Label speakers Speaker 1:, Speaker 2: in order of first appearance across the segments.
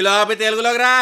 Speaker 1: హిందీలో తెలుగులోకి రా.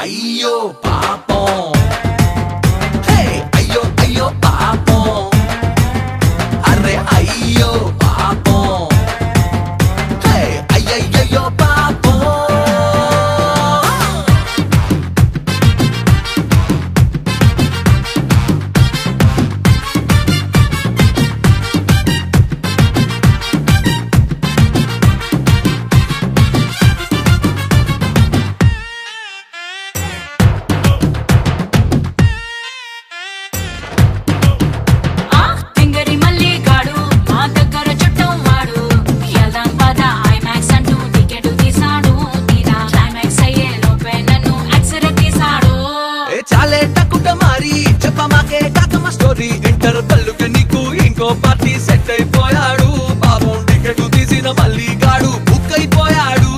Speaker 2: అయ్యో పాపం, హే అయ్యో అయ్యో పాపం, అరే అయ్యో పాపం, హే అయ్యయ్యో పాపం. ఇంటర్ కళ్ళుకి నీకు ఇంకో పార్టీ సెట్ అయిపోయాడు, పాపం టికెట్ తీసిన మళ్ళీ గాడు బుక్ అయిపోయాడు.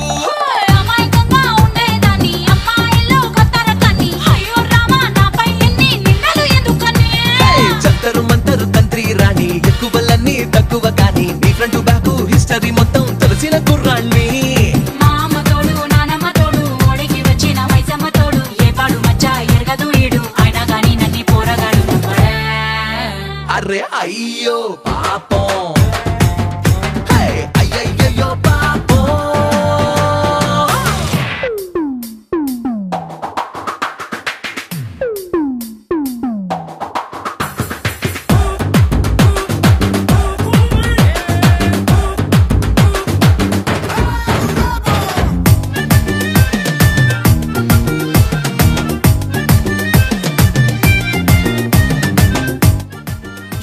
Speaker 2: జంతరు మంతరు తంత్రి రాణి ఎక్కువలన్నీ తక్కువ కానీ నీ ఫ్రంట్ బ్యాక్ హిస్టరీ మొత్తం తెలిసిన కుర్రాణ్ణి. అరే అయ్యో పాపం, హే అయ్యయ్యో పాపం.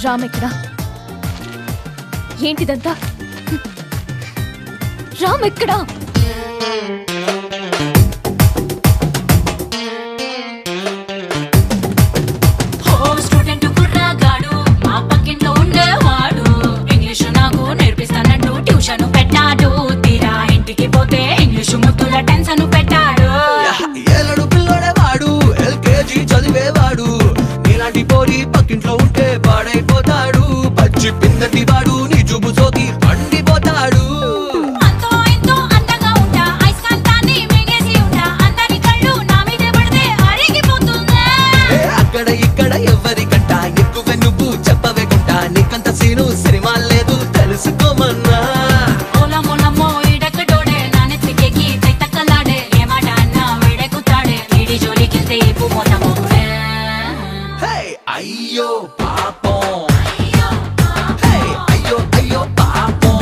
Speaker 3: రామ్ ఎక్కడా? ఏంటిదంతా? రామ్ ఎక్కడా?
Speaker 4: స్టూడెంట్ కుర్రాగాడు మా పక్కింట్లో ఉండేవాడు, ఇంగ్లీషు నాకు నేర్పిస్తానంటూ ట్యూషన్ పెట్టాడు. తీరా ఇంటికి పోతే ఇంగ్లీషు ముద్దుల టెన్షన్ పెట్టాడు.
Speaker 2: ఏలడు పిల్లడేవాడు, ఎల్కేజీ చదివేవాడు, నీలాంటి పోరి పక్కింట్లో ఉంటే పాడైపోతాడు. పచ్చి పిందటి వాడు నీ జుబు సోకి పండిపోతాడు.
Speaker 4: అంతో ఇంతో అందంగా ఉంటా, ఐస్కాంతాన్ని మింగేసి ఉంటా, అందరి కళ్ళు నా మీద పడితే అరిగిపోతుందా.
Speaker 2: అక్కడ ఇక్కడ ఎవరికంట ఎక్కువ నువ్వు చెప్పవే గుంట, నీకంత సీను సినిమా లేదు తెలుసుకోమన్నా.
Speaker 4: ఓలమోలమ్మో ఈడెక్కడోడే నా నెత్తికెక్కి తైతక్కలాడే, ఏ మాట అన్నా వేడెక్కుతాడే, వీడి జోలికెళ్తే ఇప్పు మోతమోడే.
Speaker 2: అయ్యో పాపం, హే అయ్యో అయ్యో పాపం,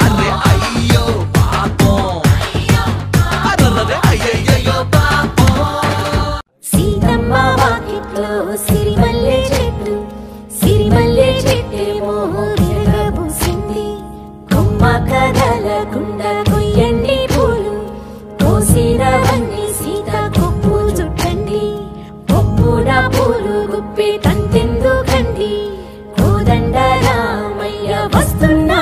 Speaker 2: అరే అయ్యో పాపం, అరే అయ్యయ్యో పాపం.
Speaker 5: సీతమ్మ వాకిట్లో సిరిమల్లె చెట్టు, సిరిమల్లె చెట్టేమో విరగబూసింది. కొమ్మ కదలకుండా కొయ్యండి పూలు, కోసినవన్నీ సీత కొప్పు చుట్టండి. కొప్పున పూలు గుప్పే తంతెందుకండి, కోదండ రామయ్య వస్తున్నా